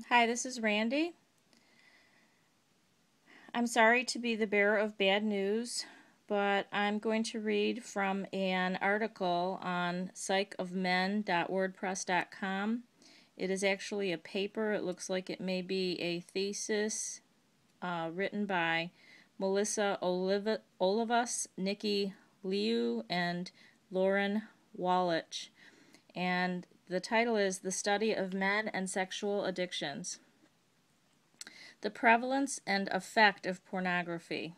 Hi, this is Randy. I'm sorry to be the bearer of bad news, but I'm going to read from an article on psychofmen.wordpress.com. It is actually a paper. It looks like it may be a thesis written by Melissa Olivas, Nikki Liu, and Lauren Wallach. And the title is The Study of Men and Sexual Addictions. The prevalence and effect of pornography.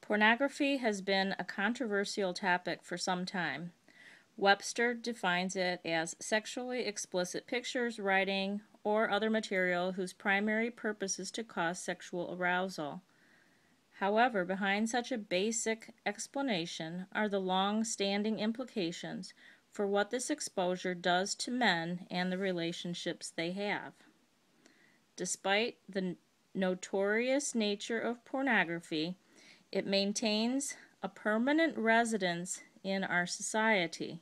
Pornography has been a controversial topic for some time. Webster defines it as sexually explicit pictures, writing, or other material whose primary purpose is to cause sexual arousal. However, behind such a basic explanation are the long-standing implications for what this exposure does to men and the relationships they have. Despite the notorious nature of pornography, it maintains a permanent residence in our society.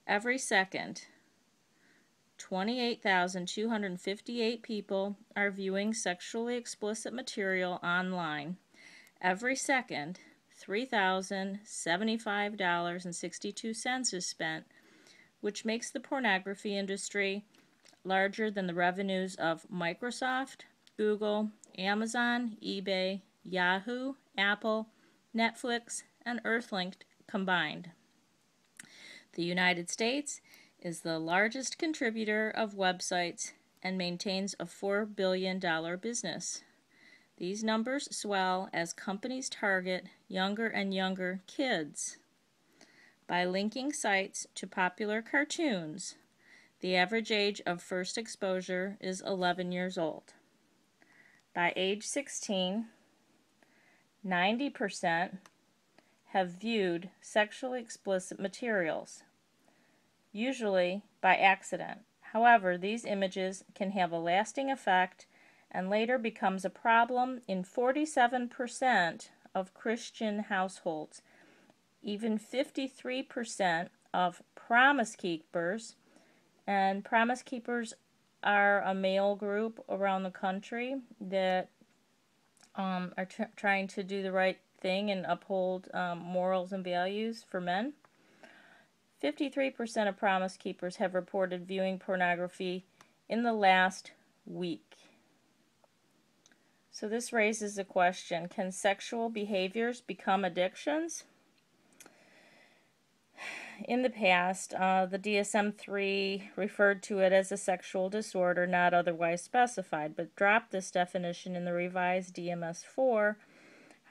Every second, 28,258 people are viewing sexually explicit material online. Every second, $3,075.62 is spent, which makes the pornography industry larger than the revenues of Microsoft, Google, Amazon, eBay, Yahoo, Apple, Netflix, and Earthlink combined. The United States is the largest contributor of websites and maintains a $4 billion business. These numbers swell as companies target younger and younger kids. By linking sites to popular cartoons, the average age of first exposure is 11 years old. By age 16, 90% have viewed sexually explicit materials, usually by accident. However, these images can have a lasting effect and later becomes a problem in 47% of Christian households. Even 53% of Promise Keepers, and Promise Keepers are a male group around the country that are trying to do the right thing and uphold morals and values for men. 53% of Promise Keepers have reported viewing pornography in the last week. So this raises the question, can sexual behaviors become addictions? In the past, the DSM-3 referred to it as a sexual disorder not otherwise specified, but dropped this definition in the revised DMS-4.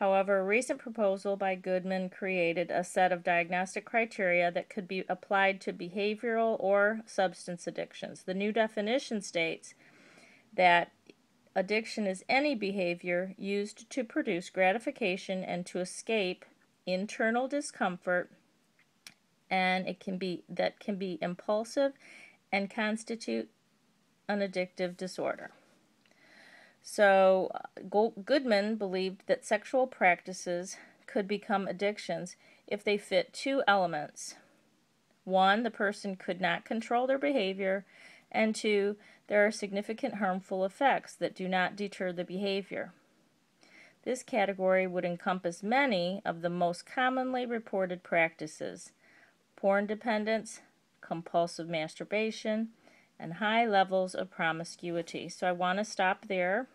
However, a recent proposal by Goodman created a set of diagnostic criteria that could be applied to behavioral or substance addictions. The new definition states that addiction is any behavior used to produce gratification and to escape internal discomfort, and it can be impulsive and constitute an addictive disorder. So Goodman believed that sexual practices could become addictions if they fit two elements. One, the person could not control their behavior, and two, there are significant harmful effects that do not deter the behavior. This category would encompass many of the most commonly reported practices: porn dependence, compulsive masturbation, and high levels of promiscuity. So I want to stop there.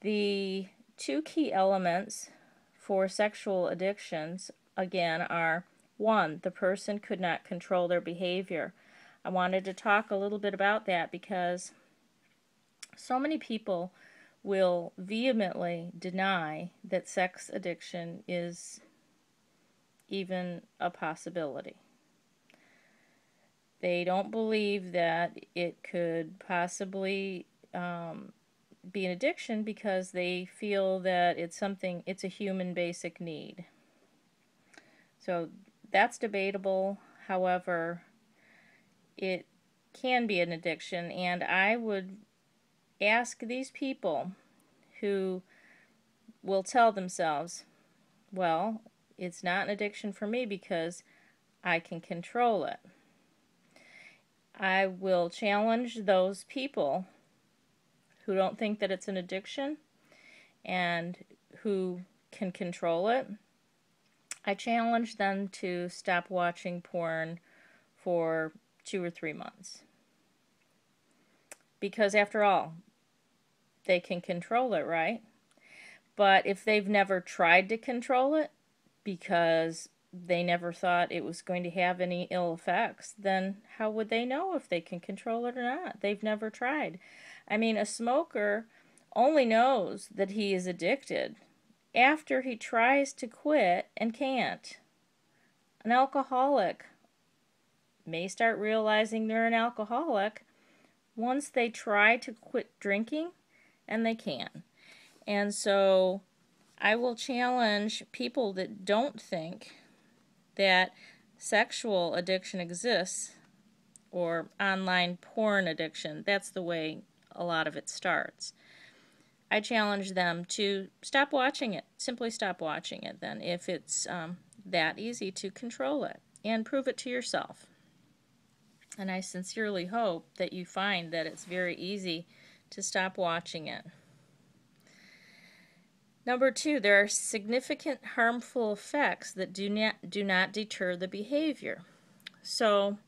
The two key elements for sexual addictions, again, are one, the person could not control their behavior. I wanted to talk a little bit about that because so many people will vehemently deny that sex addiction is even a possibility. They don't believe that it could possibly be an addiction because they feel that it's a human basic need. So that's debatable. However, it can be an addiction, and I would ask these people who will tell themselves, well, it's not an addiction for me because I can control it. I will challenge those people who don't think that it's an addiction and who can control it. I challenge them to stop watching porn for 2 or 3 months. Because after all, they can control it, right? But if they've never tried to control it because they never thought it was going to have any ill effects, then how would they know if they can control it or not? They've never tried. I mean, a smoker only knows that he is addicted after he tries to quit and can't. An alcoholic may start realizing they're an alcoholic once they try to quit drinking and they can. And so I will challenge people that don't think that sexual addiction exists or online porn addiction. That's the way a lot of it starts. I challenge them to stop watching it. Simply stop watching it then, if it's that easy to control it, and prove it to yourself. And I sincerely hope that you find that it's very easy to stop watching it. Number 2, there are significant harmful effects that do not deter the behavior. So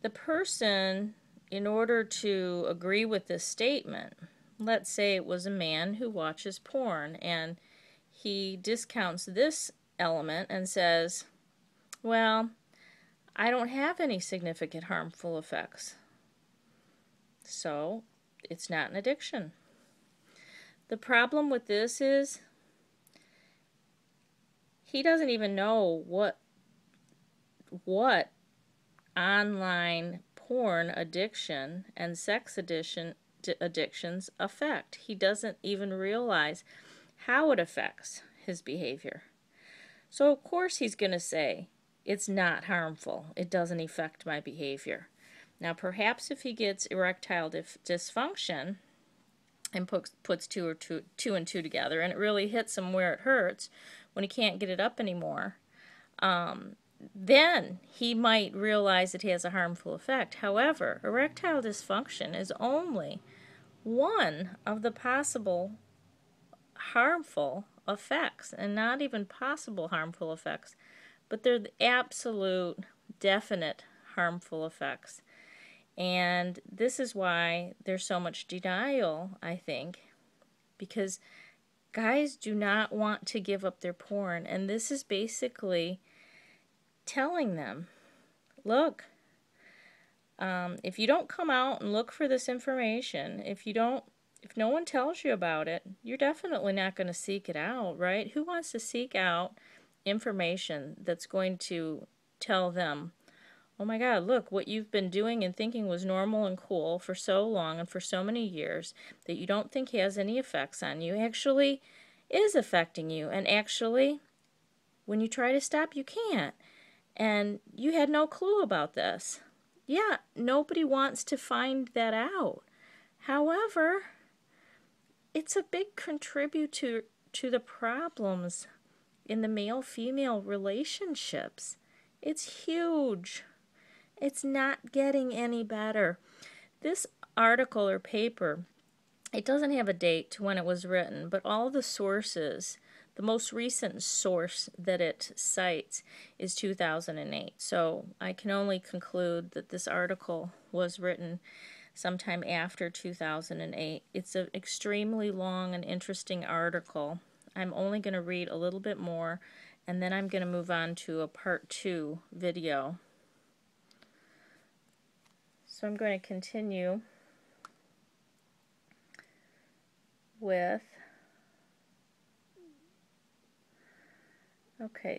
the person, in order to agree with this statement, let's say it was a man who watches porn and he discounts this element and says, well, I don't have any significant harmful effects, so it's not an addiction. The problem with this is he doesn't even know what online porn addiction and sex addictions affect. He doesn't even realize how it affects his behavior. So of course he's going to say, it's not harmful. It doesn't affect my behavior. Now perhaps if he gets erectile dysfunction and puts two and two together, and it really hits him where it hurts when he can't get it up anymore, then he might realize it has a harmful effect. However, erectile dysfunction is only one of the possible harmful effects, and not even possible harmful effects, but they're the absolute definite harmful effects. And this is why there's so much denial, I think, because guys do not want to give up their porn. And this is basically telling them, look, if you don't come out and look for this information, if no one tells you about it, you're definitely not going to seek it out, right? Who wants to seek out information that's going to tell them, oh my God, look, what you've been doing and thinking was normal and cool for so long and for so many years that you don't think has any effects on you actually is affecting you. And actually, when you try to stop, you can't. And you had no clue about this. Yeah, nobody wants to find that out. However, it's a big contributor to the problems in the male-female relationships. It's huge. It's not getting any better. This article or paper, it doesn't have a date to when it was written, but all the sources, the most recent source that it cites is 2008. So I can only conclude that this article was written sometime after 2008. It's an extremely long and interesting article. I'm only going to read a little bit more, and then I'm going to move on to a part 2 video. So I'm going to continue with,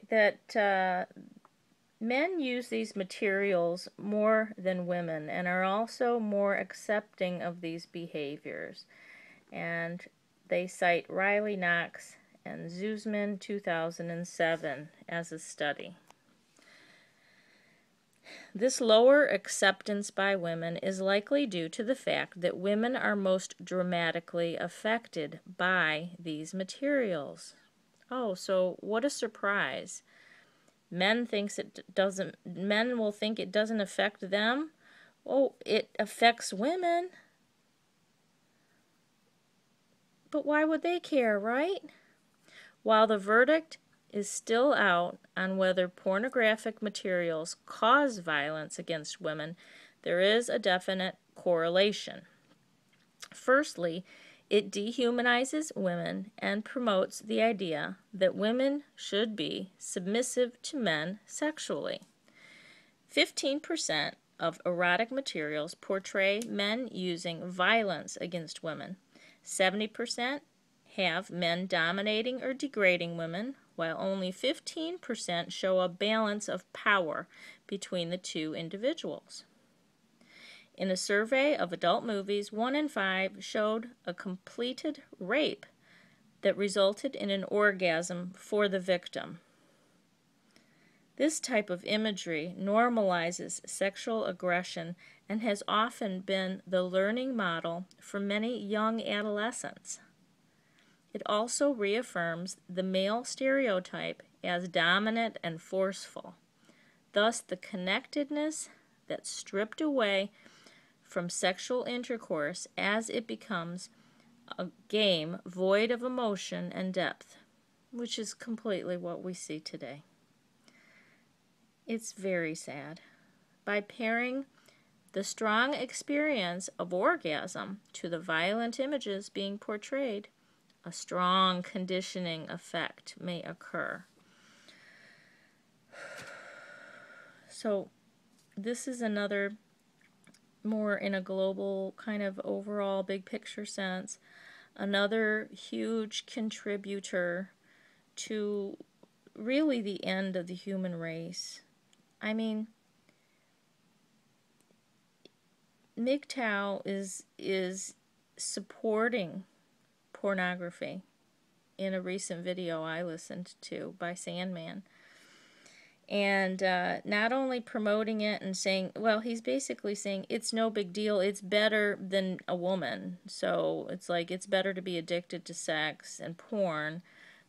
that men use these materials more than women and are also more accepting of these behaviors. And they cite Riley Knox and Zuzman 2007 as a study. This lower acceptance by women is likely due to the fact that women are most dramatically affected by these materials. Oh, so what a surprise. Men will think it doesn't affect them. Oh, it affects women. But why would they care, right? While the verdict is still out on whether pornographic materials cause violence against women, there is a definite correlation. Firstly, it dehumanizes women and promotes the idea that women should be submissive to men sexually. 15% of erotic materials portray men using violence against women. 70% have men dominating or degrading women, while only 15% show a balance of power between the two individuals. In a survey of adult movies, 1 in 5 showed a completed rape that resulted in an orgasm for the victim. This type of imagery normalizes sexual aggression and has often been the learning model for many young adolescents. It also reaffirms the male stereotype as dominant and forceful. Thus, the connectedness that's stripped away from sexual intercourse as it becomes a game void of emotion and depth, which is completely what we see today. It's very sad. By pairing the strong experience of orgasm to the violent images being portrayed, a strong conditioning effect may occur. So this is another, more in a global kind of overall big picture sense, another huge contributor to really the end of the human race. I mean, MGTOW is supporting pornography in a recent video I listened to by Sandman. And not only promoting it and saying, well, he's basically saying it's no big deal, it's better than a woman. So it's like it's better to be addicted to sex and porn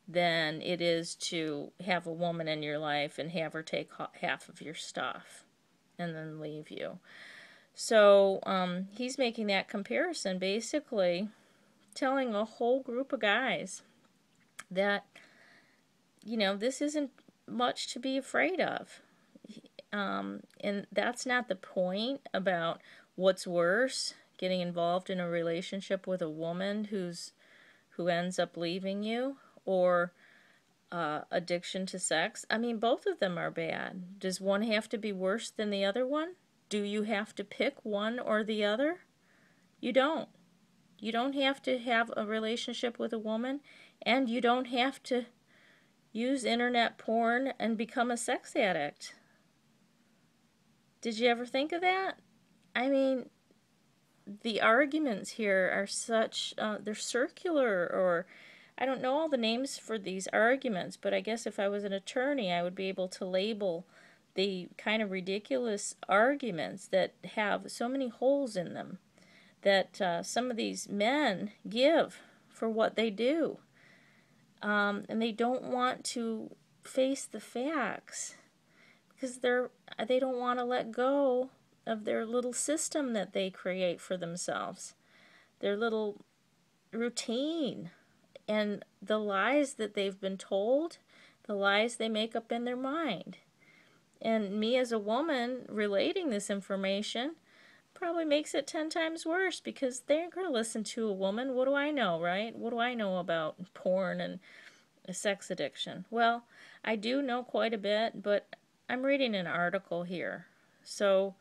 than it is to have a woman in your life and have her take half of your stuff and then leave you. So he's making that comparison, basically telling a whole group of guys that, you know, this isn't much to be afraid of. And that's not the point about what's worse, getting involved in a relationship with a woman who ends up leaving you, or addiction to sex. I mean, both of them are bad. Does one have to be worse than the other one? Do you have to pick one or the other? You don't. You don't have to have a relationship with a woman, and you don't have to use internet porn and become a sex addict. Did you ever think of that? I mean, the arguments here are such, they're circular, or I don't know all the names for these arguments, but I guess if I was an attorney, I would be able to label the kind of ridiculous arguments that have so many holes in them that some of these men give for what they do. And they don't want to face the facts because they don't want to let go of their little system that they create for themselves, their little routine, and the lies that they've been told, the lies they make up in their mind. And me as a woman relating this information probably makes it 10 times worse because they aren't going to listen to a woman. What do I know, right? What do I know about porn and a sex addiction? Well, I do know quite a bit, but I'm reading an article here. So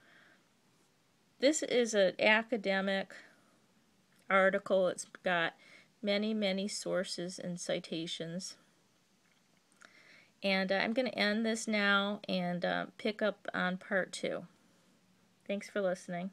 this is an academic article. It's got many, many sources and citations. And I'm going to end this now and pick up on part 2. Thanks for listening.